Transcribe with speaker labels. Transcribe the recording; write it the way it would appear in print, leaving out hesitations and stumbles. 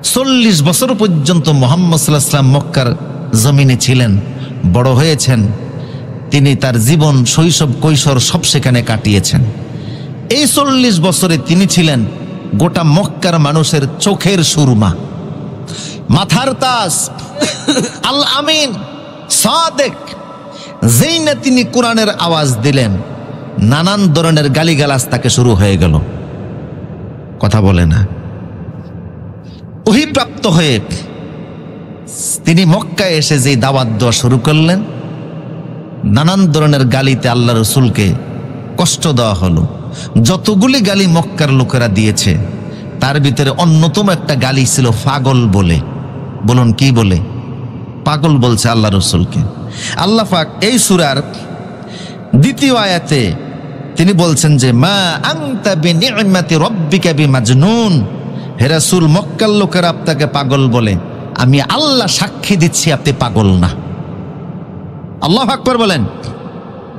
Speaker 1: 40 বছর পর্যন্ত মুহাম্মদ সাল্লাল্লাহু আলাইহি ওয়াসাল্লাম মক্কার জমিনে ছিলেন, বড় হয়েছেন। তিনি তার জীবন, শৈশব, কৈশোর সব সেখানে কাটিয়েছেন। এই 40 বছরে তিনি ছিলেন গোটা মক্কার মানুষের চোখের সুরমা, মাথার তাজ, আল আমিন, সাদেক। যেই না তিনি কোরআনের আওয়াজ দিলেন, নানান ধরনের গালিগালাজ তাকে শুরু হয়ে গেল। কথা বলে না। ওহীপ্রাপ্ত হয়ে তিনি মক্কায় এসে যেই দাওয়াত দেওয়া শুরু করলেন, নানান ধরনের গালিতে আল্লাহ রসুলকে কষ্ট দেওয়া হলো। যতগুলি গালি মক্কার লোকেরা দিয়েছে, তার ভিতরে অন্যতম একটা গালি ছিল পাগল বলে। বলুন কি বলে? পাগল বলছে আল্লাহ রসুলকে। আল্লাহ পাক এই সূরার 2য় আয়াতে তিনি বলছেন যে মা আনতা বিনি'মাতি রাব্বিকা বিমাজনুন। হে রাসূল, মক্কার লোকেরা আপনাকে পাগল বলে, আমি আল্লাহ সাক্ষী দিচ্ছি আপনি পাগল না। আল্লাহু আকবার বলেন।